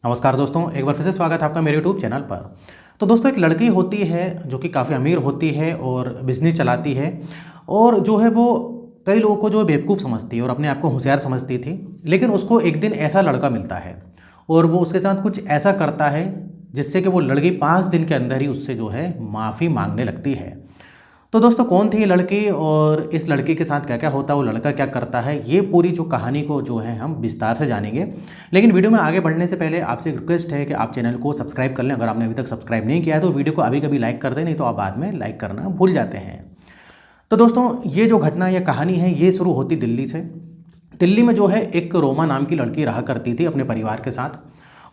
नमस्कार दोस्तों, एक बार फिर से स्वागत है आपका मेरे यूट्यूब चैनल पर। तो दोस्तों, एक लड़की होती है जो कि काफ़ी अमीर होती है और बिज़नेस चलाती है और जो है वो कई लोगों को जो है बेवकूफ़ समझती है और अपने आप को होशियार समझती थी। लेकिन उसको एक दिन ऐसा लड़का मिलता है और वो उसके साथ कुछ ऐसा करता है जिससे कि वो लड़की 5 दिन के अंदर ही उससे जो है माफ़ी मांगने लगती है। तो दोस्तों, कौन थी ये लड़की और इस लड़की के साथ क्या क्या होता है, वो लड़का क्या करता है, ये पूरी जो कहानी को जो है हम विस्तार से जानेंगे। लेकिन वीडियो में आगे बढ़ने से पहले आपसे एक रिक्वेस्ट है कि आप चैनल को सब्सक्राइब कर लें। अगर आपने अभी तक सब्सक्राइब नहीं किया है तो वीडियो को अभी कभी लाइक कर दें, नहीं तो आप बाद में लाइक करना भूल जाते हैं। तो दोस्तों, ये जो घटना या कहानी है ये शुरू होती दिल्ली से। दिल्ली में जो है एक रोमा नाम की लड़की रहा करती थी अपने परिवार के साथ,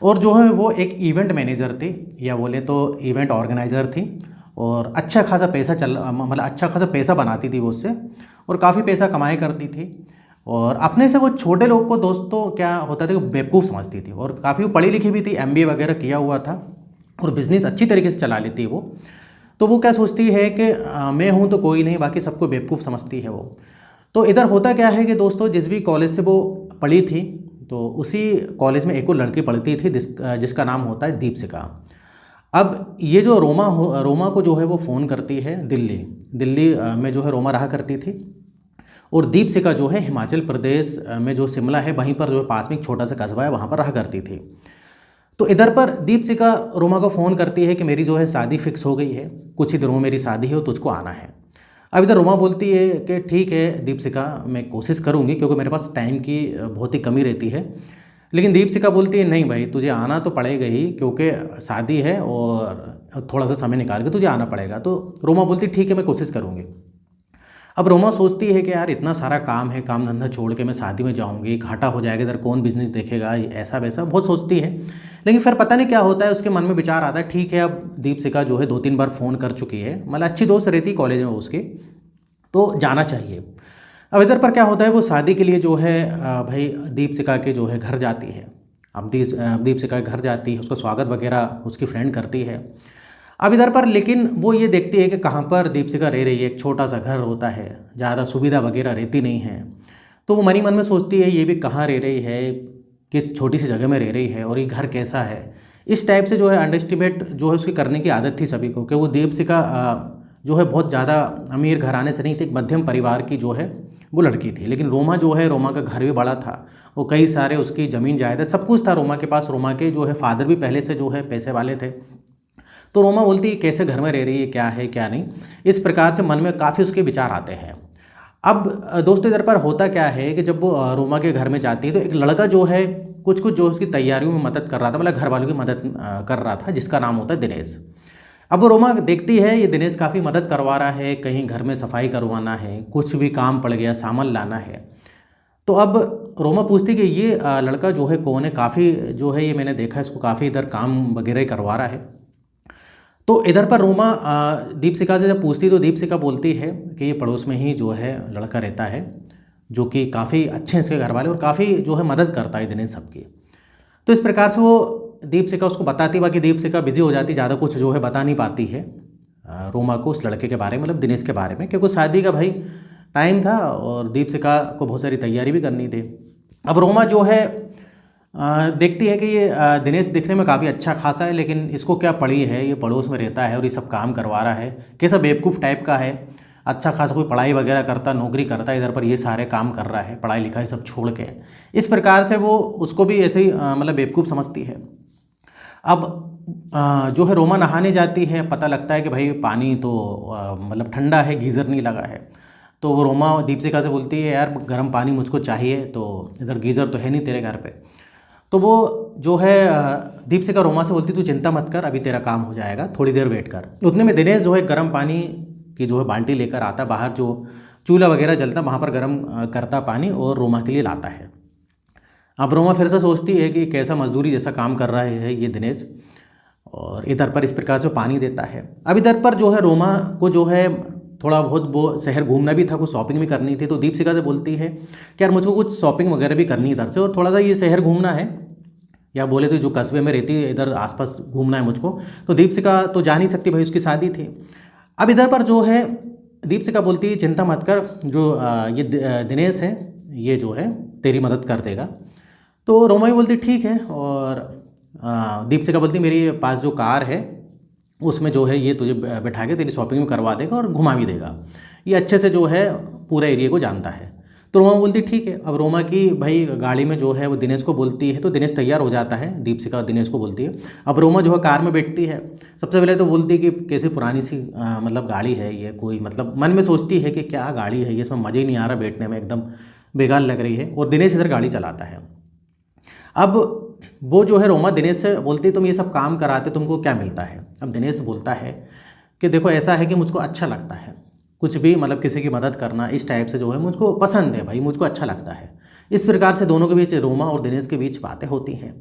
और जो है वो एक इवेंट मैनेजर थी, या बोले तो इवेंट ऑर्गेनाइज़र थी। और अच्छा खासा पैसा मतलब अच्छा खासा पैसा बनाती थी वो उससे, और काफ़ी पैसा कमाई करती थी। और अपने से वो छोटे लोग को दोस्तों क्या होता था कि बेवकूफ़ समझती थी, और काफ़ी वो पढ़ी लिखी भी थी, एमबीए वगैरह किया हुआ था और बिज़नेस अच्छी तरीके से चला लेती है वो। तो वो क्या सोचती है कि मैं हूँ तो कोई नहीं, बाकी सबको बेवकूफ़ समझती है वो। तो इधर होता क्या है कि दोस्तों, जिस भी कॉलेज से वो पढ़ी थी, तो उसी कॉलेज में एक और लड़की पढ़ती थी जिसका नाम होता है दीपशिखा। अब ये जो रोमा को जो है वो फ़ोन करती है दिल्ली। दिल्ली में जो है रोमा रहा करती थी, और दीपशिखा जो है हिमाचल प्रदेश में जो शिमला है वहीं पर जो है पास में एक छोटा सा कस्बा है, वहाँ पर रहा करती थी। तो इधर पर दीपशिखा रोमा को फ़ोन करती है कि मेरी जो है शादी फिक्स हो गई है, कुछ ही दिनों में मेरी शादी है और तुझको आना है। अब इधर रोमा बोलती है कि ठीक है दीपशिखा, मैं कोशिश करूँगी क्योंकि मेरे पास टाइम की बहुत ही कमी रहती है। लेकिन दीपशिखा बोलती है नहीं भाई, तुझे आना तो पड़ेगा ही, क्योंकि शादी है और थोड़ा सा समय निकाल के तुझे आना पड़ेगा। तो रोमा बोलती ठीक है, मैं कोशिश करूँगी। अब रोमा सोचती है कि यार इतना सारा काम है, काम धंधा छोड़ के मैं शादी में जाऊंगी, घाटा हो जाएगा, इधर कौन बिजनेस देखेगा, ऐसा वैसा बहुत सोचती है। लेकिन फिर पता नहीं क्या होता है, उसके मन में विचार आता है ठीक है, अब दीपशिखा जो है 2-3 बार फ़ोन कर चुकी है, मतलब अच्छी दोस्त रहती कॉलेज में उसकी, तो जाना चाहिए। अब इधर पर क्या होता है, वो शादी के लिए जो है भाई दीपशिखा के जो है घर जाती है। अब दीपशिखा के घर जाती है, उसका स्वागत वगैरह उसकी फ्रेंड करती है। अब इधर पर लेकिन वो ये देखती है कि कहाँ पर दीपशिखा रह रही है, एक छोटा सा घर होता है, ज़्यादा सुविधा वगैरह रहती नहीं है। तो वो मन ही मन में सोचती है ये भी कहाँ रह रही है, किस छोटी सी जगह में रह रही है और ये घर कैसा है। इस टाइप से जो है अंडरस्टिमेट जो है उसकी करने की आदत थी सभी को, कि वो दीपशिखा जो है बहुत ज़्यादा अमीर घराने से नहीं थी, एक मध्यम परिवार की जो है वो लड़की थी। लेकिन रोमा जो है, रोमा का घर भी बड़ा था, वो कई सारे उसकी ज़मीन जायदाद सब कुछ था रोमा के पास। रोमा के जो है फादर भी पहले से जो है पैसे वाले थे। तो रोमा बोलती है कैसे घर में रह रही है, क्या है क्या नहीं, इस प्रकार से मन में काफ़ी उसके विचार आते हैं। अब दोस्तों, इधर पर होता क्या है कि जब वो रोमा के घर में जाती है तो एक लड़का जो है कुछ कुछ जो उसकी तैयारियों में मदद कर रहा था, मतलब घर वालों की मदद कर रहा था, जिसका नाम होता है दिनेश। अब वो रोमा देखती है ये दिनेश काफ़ी मदद करवा रहा है, कहीं घर में सफाई करवाना है, कुछ भी काम पड़ गया, सामान लाना है। तो अब रोमा पूछती कि ये लड़का जो है कौन है, काफ़ी जो है ये मैंने देखा है इसको काफ़ी इधर काम वगैरह करवा रहा है। तो इधर पर रोमा दीपशिखा से जब पूछती तो दीपशिखा बोलती है कि ये पड़ोस में ही जो है लड़का रहता है, जो कि काफ़ी अच्छे हैं इसके घर वाले और काफ़ी जो है मदद करता है दिनेश सबकी। तो इस प्रकार से वो दीपशिखा उसको बताती, बाकी दीपशिखा बिजी हो जाती, ज़्यादा कुछ जो है बता नहीं पाती है रोमा को उस लड़के के बारे में, मतलब दिनेश के बारे में, क्योंकि शादी का भाई टाइम था और दीपशिखा को बहुत सारी तैयारी भी करनी थी। अब रोमा जो है देखती है कि ये दिनेश दिखने में काफ़ी अच्छा खासा है, लेकिन इसको क्या पड़ी है, ये पड़ोस में रहता है और ये सब काम करवा रहा है, कैसा बेवकूफ़ टाइप का है, अच्छा खासा कोई पढ़ाई वगैरह करता, नौकरी करता है, इधर पर ये सारे काम कर रहा है, पढ़ाई लिखाई सब छोड़ के। इस प्रकार से वो उसको भी ऐसे ही मतलब बेवकूफ़ समझती है। अब जो है रोमा नहाने जाती है, पता लगता है कि भाई पानी तो मतलब ठंडा है, गीज़र नहीं लगा है। तो वो रोमा दीपशिखा से बोलती है यार गर्म पानी मुझको चाहिए, तो इधर गीज़र तो है नहीं तेरे घर पे। तो वो जो है दीपशिखा रोमा से बोलती तू चिंता मत कर, अभी तेरा काम हो जाएगा, थोड़ी देर वेट कर। उतने में दिनेश जो है गर्म पानी की जो है बाल्टी लेकर आता, बाहर जो चूल्हा वगैरह जलता वहाँ पर गर्म करता पानी और रोमा के लिए लाता है। अब रोमा फिर से सोचती है कि कैसा मजदूरी जैसा काम कर रहा है ये दिनेश, और इधर पर इस प्रकार से पानी देता है। अब इधर पर जो है रोमा को जो है थोड़ा बहुत वो शहर घूमना भी था, कुछ शॉपिंग भी करनी थी। तो दीपशिखा से बोलती है कि यार मुझको कुछ शॉपिंग वगैरह भी करनी है इधर से, और थोड़ा सा ये शहर घूमना है, या बोले तो जो कस्बे में रहती है इधर आसपास घूमना है मुझको। तो दीपशिखा तो जा नहीं सकती भाई, उसकी शादी थी। अब इधर पर जो है दीपशिखा बोलती है चिंता मत कर, जो ये दिनेश है ये जो है तेरी मदद कर देगा। तो रोमा भी बोलती ठीक है, और दीपशिका बोलती मेरे पास जो कार है उसमें जो है ये तुझे बैठा के तेरी शॉपिंग भी करवा देगा और घुमा भी देगा, ये अच्छे से जो है पूरा एरिया को जानता है। तो रोमा बोलती ठीक है। अब रोमा की भाई गाड़ी में जो है वो दिनेश को बोलती है, तो दिनेश तैयार हो जाता है, दीपशिका दिनेश को बोलती है। अब रोमा जो है कार में बैठती है, सबसे पहले तो बोलती है कि कैसी पुरानी सी मतलब गाड़ी है ये, कोई मतलब मन में सोचती है कि क्या गाड़ी है ये, इसमें मज़ा ही नहीं आ रहा बैठने में, एकदम बेकार लग रही है। और दिनेश इधर गाड़ी चलाता है। अब वो जो है रोमा दिनेश से बोलती है तुम ये सब काम कराते तुमको क्या मिलता है। अब दिनेश बोलता है कि देखो ऐसा है कि मुझको अच्छा लगता है कुछ भी मतलब किसी की मदद करना, इस टाइप से जो है मुझको पसंद है भाई, मुझको अच्छा लगता है। इस प्रकार से दोनों के बीच, रोमा और दिनेश के बीच बातें होती हैं।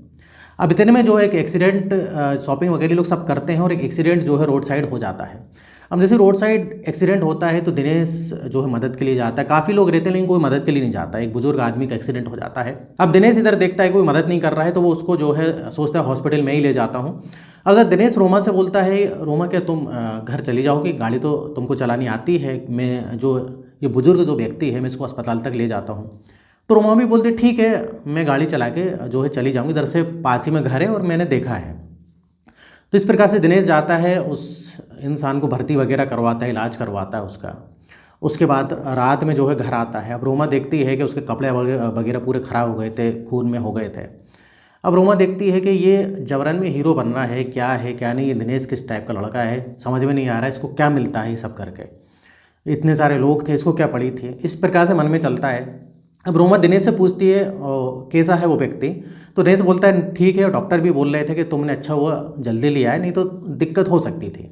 अब इतने में जो है एक एक्सीडेंट, शॉपिंग वगैरह लोग सब करते हैं और एक एक्सीडेंट जो है रोड साइड हो जाता है। अब जैसे रोड साइड एक्सीडेंट होता है तो दिनेश जो है मदद के लिए जाता है। काफ़ी लोग रहते हैं लेकिन कोई मदद के लिए नहीं जाता, एक बुजुर्ग आदमी का एक्सीडेंट हो जाता है। अब दिनेश इधर देखता है कोई मदद नहीं कर रहा है तो वो उसको जो है सोचता है हॉस्पिटल में ही ले जाता हूँ। अगर दिनेश रोमा से बोलता है रोमा क्या तुम घर चली जाओगी, गाड़ी तो तुमको चलानी आती है, मैं जो ये बुजुर्ग जो व्यक्ति है मैं इसको अस्पताल तक ले जाता हूँ। तो रोमा भी बोलती ठीक है मैं गाड़ी चला के जो है चली जाऊँगी, इधर से पास ही में घर है और मैंने देखा है। तो इस प्रकार से दिनेश जाता है, उस इंसान को भर्ती वगैरह करवाता है, इलाज करवाता है उसका। उसके बाद रात में जो है घर आता है। अब रोमा देखती है कि उसके कपड़े वगैरह पूरे ख़राब हो गए थे, खून में हो गए थे। अब रोमा देखती है कि ये जबरन में हीरो बन रहा है क्या नहीं, ये दिनेश किस टाइप का लड़का है, समझ में नहीं आ रहा है इसको क्या मिलता है ये सब करके, इतने सारे लोग थे इसको क्या पड़ी थी, इस प्रकार से मन में चलता है। अब रोमा दिनेश से पूछती है कैसा है वो व्यक्ति, तो दिनेश बोलता है ठीक है, डॉक्टर भी बोल रहे थे कि तुमने अच्छा हुआ जल्दी लिया है, नहीं तो दिक्कत हो सकती थी।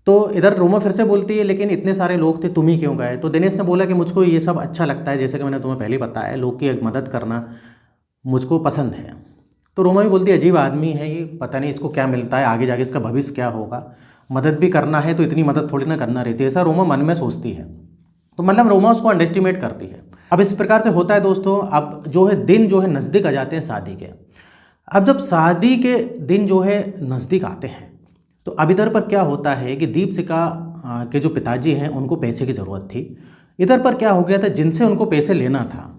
तो इधर रोमा फिर से बोलती है लेकिन इतने सारे लोग थे तुम ही क्यों गए। तो दिनेश ने बोला कि मुझको ये सब अच्छा लगता है, जैसे कि मैंने तुम्हें पहले बताया लोग की मदद करना मुझको पसंद है। तो रोमा भी बोलती है अजीब आदमी है ये, पता नहीं इसको क्या मिलता है, आगे जाके इसका भविष्य क्या होगा, मदद भी करना है तो इतनी मदद थोड़ी ना करना रहती है, ऐसा रोमा मन में सोचती है। तो मतलब रोमा उसको अंडर एस्टिमेट करती है। अब इस प्रकार से होता है दोस्तों। अब जो है दिन जो है नज़दीक आ जाते हैं शादी के। अब जब शादी के दिन जो है नज़दीक आते हैं तो अब इधर पर क्या होता है कि दीपशिका के जो पिताजी हैं उनको पैसे की ज़रूरत थी। इधर पर क्या हो गया था, जिनसे उनको पैसे लेना था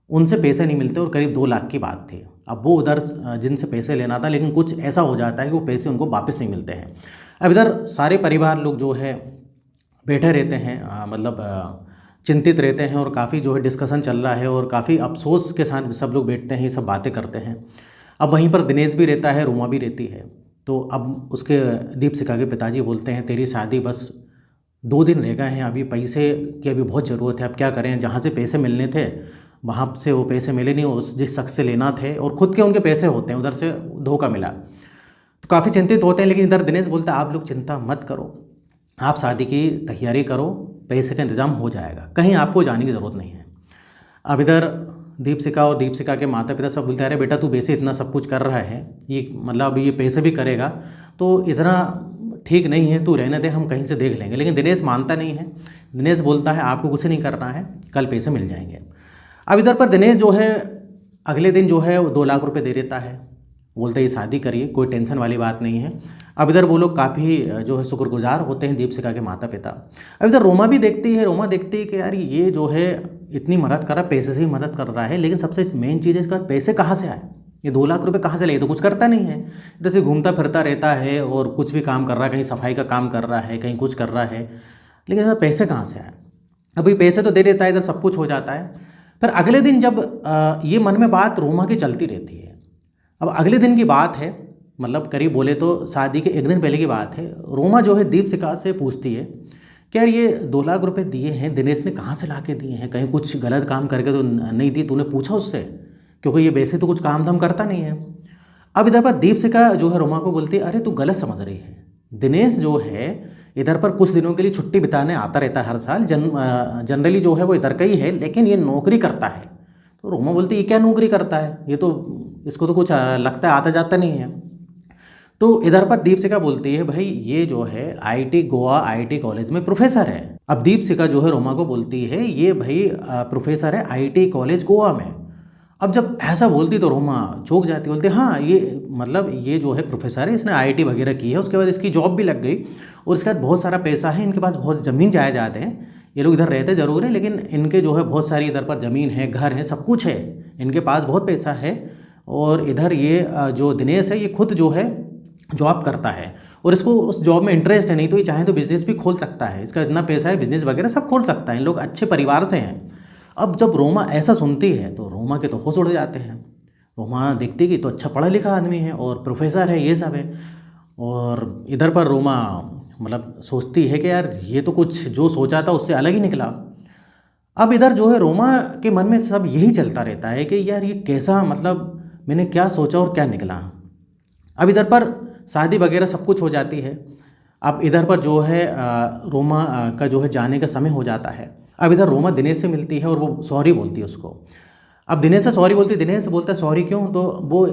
उनसे पैसे नहीं मिलते और करीब 2 लाख की बात थी। अब वो उधर जिनसे पैसे लेना था लेकिन कुछ ऐसा हो जाता है कि वो पैसे उनको वापस नहीं मिलते हैं। अब इधर सारे परिवार लोग जो है बैठे रहते हैं, मतलब चिंतित रहते हैं और काफ़ी जो है डिस्कशन चल रहा है और काफ़ी अफसोस के साथ सब लोग बैठते हैं, ये सब बातें करते हैं। अब वहीं पर दिनेश भी रहता है, रोमा भी रहती है। तो अब उसके दीपशिका के पिताजी बोलते हैं तेरी शादी बस 2 दिन रह गए हैं, अभी पैसे की अभी बहुत ज़रूरत है, अब क्या करें, जहाँ से पैसे मिलने थे वहाँ से वो पैसे मिले नहीं, उस जिस शख्स से लेना थे और खुद के उनके पैसे होते हैं उधर से धोखा मिला। तो काफ़ी चिंतित होते हैं। लेकिन इधर दिनेश बोलता है आप लोग चिंता मत करो, आप शादी की तैयारी करो, पैसे का इंतज़ाम हो जाएगा, कहीं आपको जाने की ज़रूरत नहीं है। अब इधर दीपशिका और दीपशिका के माता पिता सब बोलते हैं अरे बेटा तू वैसे इतना सब कुछ कर रहा है, ये मतलब ये पैसे भी करेगा तो इतना ठीक नहीं है, तू रहने दे, हम कहीं से देख लेंगे। लेकिन दिनेश मानता नहीं है। दिनेश बोलता है आपको कुछ नहीं करना है, कल पैसे मिल जाएंगे। अब इधर पर दिनेश जो है अगले दिन जो है वो 2 लाख रुपए दे देता है, बोलते ही शादी करिए, कोई टेंशन वाली बात नहीं है। अब इधर वो लोग काफ़ी जो है शुक्रगुजार होते हैं दीपशिका के माता पिता। अब इधर रोमा भी देखती है, रोमा देखती है कि यार ये जो है इतनी मदद कर रहा है, पैसे से ही मदद कर रहा है, लेकिन सबसे मेन चीज़ है इसका पैसे कहाँ से आए, ये 2 लाख रुपए कहाँ से ले, तो कुछ करता नहीं है, इधर से घूमता फिरता रहता है और कुछ भी काम कर रहा है, कहीं सफाई का काम कर रहा है, कहीं कुछ कर रहा है, लेकिन इधर पैसे कहाँ से आए। अभी पैसे तो दे देता है, इधर सब कुछ हो जाता है। फिर अगले दिन जब ये मन में बात रोमा की चलती रहती है। अब अगले दिन की बात है, मतलब करीब बोले तो शादी के 1 दिन पहले की बात है। रोमा जो है दीपशिका से पूछती है कि यार ये 2 लाख रुपए दिए हैं दिनेश ने कहाँ से ला के दिए हैं, कहीं कुछ गलत काम करके तो नहीं दिए, तूने पूछा उससे, क्योंकि ये वैसे तो कुछ काम धाम करता नहीं है। अब इधर पर दीपशिका जो है रोमा को बोलती है अरे तू गलत समझ रही है, दिनेश जो है इधर पर कुछ दिनों के लिए छुट्टी बिताने आता रहता है हर साल, जनरली जो है वो इधर का ही है, लेकिन ये नौकरी करता है। तो रोमा बोलती है ये क्या नौकरी करता है, ये तो इसको तो कुछ लगता है आता जाता नहीं है। तो इधर पर दीपशिका बोलती है भाई ये जो है आईटी गोवा आईटी कॉलेज में प्रोफेसर है। अब दीपशिका जो है रोमा को बोलती है ये भाई प्रोफेसर है आईटी कॉलेज गोवा में। अब जब ऐसा बोलती तो रोमा चौंक जाती, बोलती हाँ ये मतलब ये जो है प्रोफेसर है, इसने आईटी वगैरह की है, उसके बाद इसकी जॉब भी लग गई और इसके बाद बहुत सारा पैसा है, इनके पास बहुत ज़मीन जायदाद है, ये लोग इधर रहते ज़रूर है लेकिन इनके जो है बहुत सारी इधर पर ज़मीन है, घर है, सब कुछ है, इनके पास बहुत पैसा है और इधर ये जो दिनेश है ये खुद जो है जॉब करता है और इसको उस जॉब में इंटरेस्ट है, नहीं तो ये चाहे तो बिज़नेस भी खोल सकता है, इसका इतना पैसा है, बिज़नेस वगैरह सब खोल सकता है, इन लोग अच्छे परिवार से हैं। अब जब रोमा ऐसा सुनती है तो रोमा के तो होश उड़ जाते हैं। रोमा देखती कि तो अच्छा पढ़ा लिखा आदमी है और प्रोफेसर है, ये सब है। और इधर पर रोमा मतलब सोचती है कि यार ये तो कुछ जो सोचा था उससे अलग ही निकला। अब इधर जो है रोमा के मन में सब यही चलता रहता है कि यार ये कैसा, मतलब मैंने क्या सोचा और क्या निकला। अब इधर पर शादी वगैरह सब कुछ हो जाती है। अब इधर पर जो है रोमा का जो है जाने का समय हो जाता है। अब इधर रोमा दिनेश से मिलती है और वो सॉरी बोलती है उसको। अब दिनेश से सॉरी बोलती है, दिनेश बोलता है सॉरी क्यों, तो वो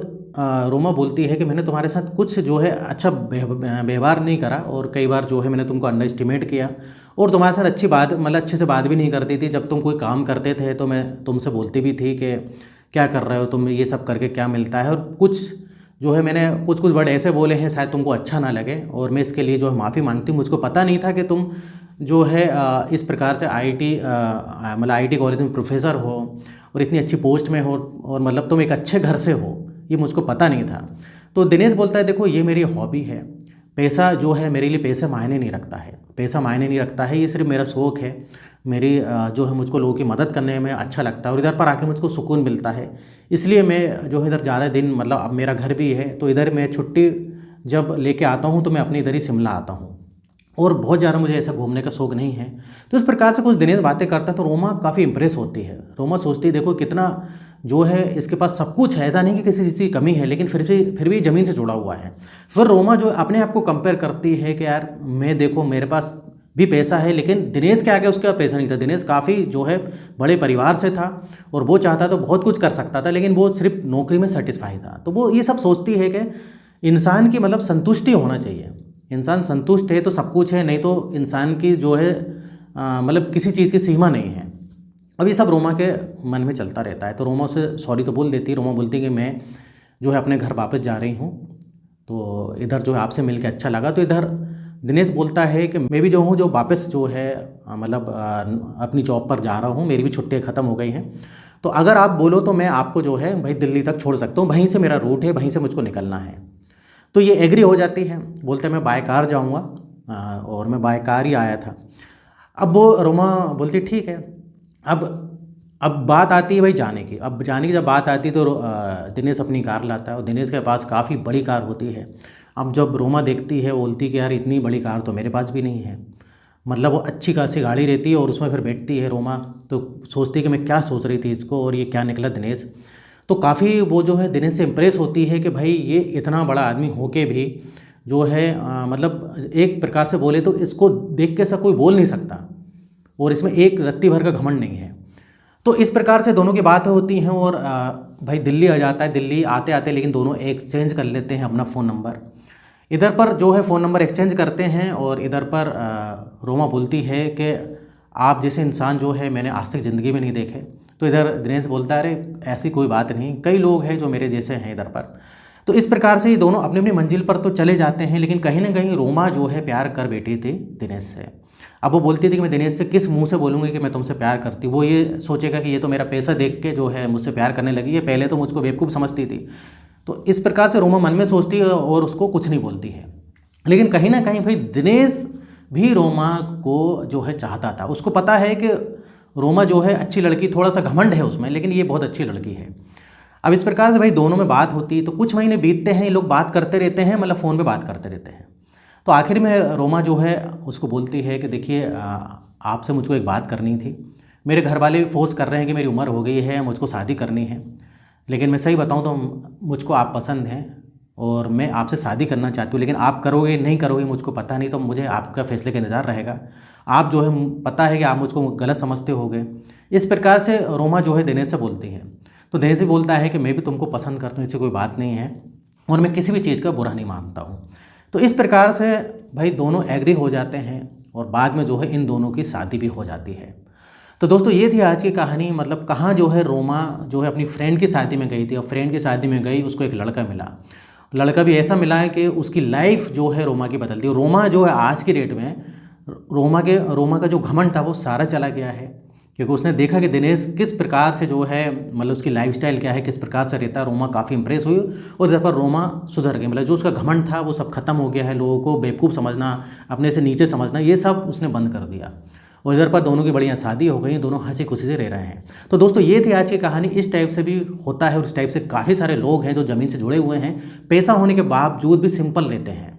रोमा बोलती है कि मैंने तुम्हारे साथ कुछ जो है अच्छा व्यवहार नहीं करा और कई बार जो है मैंने तुमको अंडर एस्टिमेट किया और तुम्हारे साथ अच्छी बात, मतलब अच्छे से बात भी नहीं करती थी। जब तुम कोई काम करते थे तो मैं तुमसे बोलती भी थी कि क्या कर रहे हो तुम, ये सब करके क्या मिलता है, और कुछ जो है मैंने कुछ कुछ वर्ड ऐसे बोले हैं शायद तुमको अच्छा ना लगे और मैं इसके लिए जो है माफ़ी मांगती हूँ। मुझको पता नहीं था कि तुम जो है इस प्रकार से आईटी मतलब आईटी कॉलेज में प्रोफेसर हो और इतनी अच्छी पोस्ट में हो और मतलब तुम एक अच्छे घर से हो, ये मुझको पता नहीं था। तो दिनेश बोलता है देखो ये मेरी हॉबी है, पैसा जो है मेरे लिए पैसा मायने नहीं रखता है, पैसा मायने नहीं रखता है, ये सिर्फ मेरा शौक़ है, मेरी जो है मुझको लोगों की मदद करने में अच्छा लगता है और इधर पर आके मुझको सुकून मिलता है, इसलिए मैं जो है इधर ज़्यादा दिन, मतलब अब मेरा घर भी है तो इधर मैं छुट्टी जब लेके आता हूँ तो मैं अपने इधर ही शिमला आता हूँ और बहुत ज़्यादा मुझे ऐसा घूमने का शौक़ नहीं है। तो इस प्रकार से कुछ दिनेश बातें करता है तो रोमा काफ़ी इंप्रेस होती है। रोमा सोचती है देखो कितना जो है इसके पास सब कुछ है, ऐसा नहीं कि किसी चीज़ की कमी है, लेकिन फिर भी ज़मीन से जुड़ा हुआ है। फिर रोमा जो अपने आप को कंपेयर करती है कि यार मैं देखो मेरे पास भी पैसा है, लेकिन दिनेश के आगे उसका पैसा नहीं था। दिनेश काफ़ी जो है बड़े परिवार से था और वो चाहता तो बहुत कुछ कर सकता था, लेकिन वो सिर्फ नौकरी में सेटिस्फाई था। तो वो ये सब सोचती है कि इंसान की मतलब संतुष्टि होना चाहिए, इंसान संतुष्ट है तो सब कुछ है, नहीं तो इंसान की जो है मतलब किसी चीज़ की सीमा नहीं है। अब ये सब रोमा के मन में चलता रहता है। तो रोमा उसे सॉरी तो बोल देती है। रोमा बोलती है कि मैं जो है अपने घर वापस जा रही हूँ, तो इधर जो है आपसे मिल के अच्छा लगा। तो इधर दिनेश बोलता है कि मैं भी जो हूँ जो वापस जो है मतलब अपनी जॉब पर जा रहा हूँ, मेरी भी छुट्टियाँ ख़त्म हो गई हैं, तो अगर आप बोलो तो मैं आपको जो है भाई दिल्ली तक छोड़ सकता हूँ, वहीं से मेरा रूट है, वहीं से मुझको निकलना है। तो ये एग्री हो जाती है, बोलते हैं मैं बाय कार जाऊँगा और मैं बाय कार ही आया था। अब वो रोमा बोलती ठीक है। अब बात आती है भाई जाने की। अब जाने की जब बात आती है तो दिनेश अपनी कार लाता है और दिनेश के पास काफ़ी बड़ी कार होती है। अब जब रोमा देखती है बोलती कि यार इतनी बड़ी कार तो मेरे पास भी नहीं है, मतलब वो अच्छी खासी गाड़ी रहती है और उसमें फिर बैठती है रोमा। तो सोचती है कि मैं क्या सोच रही थी इसको और ये क्या निकला दिनेश। तो काफ़ी वो जो है दिनेश से इम्प्रेस होती है कि भाई ये इतना बड़ा आदमी होके भी जो है मतलब एक प्रकार से बोले तो इसको देख के ऐसा कोई बोल नहीं सकता और इसमें एक रत्ती भर का घमंड नहीं है। तो इस प्रकार से दोनों की बातें होती हैं और भाई दिल्ली आ जाता है। दिल्ली आते आते लेकिन दोनों एक्सचेंज कर लेते हैं अपना फ़ोन नंबर। इधर पर जो है फ़ोन नंबर एक्सचेंज करते हैं और इधर पर रोमा बोलती है कि आप जैसे इंसान जो है मैंने आज तक ज़िंदगी में नहीं देखे। तो इधर दिनेश बोलता है अरे ऐसी कोई बात नहीं, कई लोग हैं जो मेरे जैसे हैं इधर पर। तो इस प्रकार से ये दोनों अपनी अपनी मंजिल पर तो चले जाते हैं, लेकिन कहीं ना कहीं रोमा जो है प्यार कर बैठी थी दिनेश से। अब वो बोलती थी कि मैं दिनेश से किस मुंह से बोलूँगी कि मैं तुमसे प्यार करती हूँ। वो ये सोचेगा कि ये तो मेरा पैसा देख के जो है मुझसे प्यार करने लगी है, पहले तो मुझको बेवकूफ़ समझती थी। तो इस प्रकार से रोमा मन में सोचती है और उसको कुछ नहीं बोलती है। लेकिन कहीं ना कहीं भाई दिनेश भी रोमा को जो है चाहता था। उसको पता है कि रोमा जो है अच्छी लड़की, थोड़ा सा घमंड है उसमें, लेकिन ये बहुत अच्छी लड़की है। अब इस प्रकार से भाई दोनों में बात होती है। तो कुछ महीने बीतते हैं, ये लोग बात करते रहते हैं, मतलब फ़ोन पे बात करते रहते हैं। तो आखिर में रोमा जो है उसको बोलती है कि देखिए आपसे मुझको एक बात करनी थी। मेरे घर वाले फोर्स कर रहे हैं कि मेरी उम्र हो गई है, मुझको शादी करनी है, लेकिन मैं सही बताऊं तो मुझको आप पसंद हैं और मैं आपसे शादी करना चाहती हूँ। लेकिन आप करोगे नहीं करोगे मुझको पता नहीं, तो मुझे आपका फैसले का इंतज़ार रहेगा। आप जो है पता है कि आप मुझको गलत समझते होगे। इस प्रकार से रोमा जो है दिनेश से बोलती है। तो दिनेश भी बोलता है कि मैं भी तुमको पसंद करता हूँ, इससे कोई बात नहीं है और मैं किसी भी चीज़ का बुरा नहीं मानता हूँ। तो इस प्रकार से भाई दोनों एग्री हो जाते हैं और बाद में जो है इन दोनों की शादी भी हो जाती है। तो दोस्तों ये थी आज की कहानी। मतलब कहाँ जो है रोमा जो है अपनी फ्रेंड की शादी में गई थी और फ्रेंड की शादी में गई, उसको एक लड़का मिला। लड़का भी ऐसा मिला है कि उसकी लाइफ जो है रोमा की बदल दी। रोमा जो है आज की डेट में रोमा का जो घमंड था वो सारा चला गया है। क्योंकि उसने देखा कि दिनेश किस प्रकार से जो है मतलब उसकी लाइफस्टाइल क्या है, किस प्रकार से रहता है। रोमा काफ़ी इंप्रेस हुई और इधर पर रोमा सुधर गई, मतलब जो उसका घमंड था वो सब खत्म हो गया है। लोगों को बेवकूफ़ समझना, अपने से नीचे समझना, ये सब उसने बंद कर दिया। और इधर पर दोनों की बढ़िया शादी हो गई, दोनों हंसी खुशी से रह रहे हैं। तो दोस्तों ये थी आज की कहानी। इस टाइप से भी होता है और इस टाइप से काफ़ी सारे लोग हैं जो ज़मीन से जुड़े हुए हैं, पैसा होने के बावजूद भी सिंपल रहते हैं।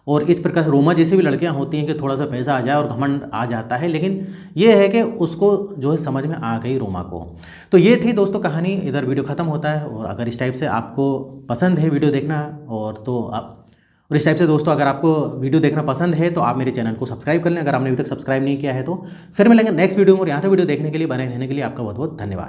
और इस प्रकार से रोमा जैसी भी लड़कियां होती हैं कि थोड़ा सा पैसा आ जाए और घमंड आ जाता है, लेकिन ये है कि उसको जो है समझ में आ गई रोमा को। तो ये थी दोस्तों कहानी। इधर वीडियो ख़त्म होता है। और अगर इस टाइप से आपको पसंद है वीडियो देखना और तो आप और इस टाइप से दोस्तों अगर आपको वीडियो देखना पसंद है तो आप मेरे चैनल को सब्सक्राइब कर लें, अगर आपने अभी तक सब्सक्राइब नहीं किया है तो। फिर मिलेंगे नेक्स्ट वीडियो में, और यहाँ तक वीडियो देखने के लिए, बने रहने के लिए आपका बहुत बहुत धन्यवाद।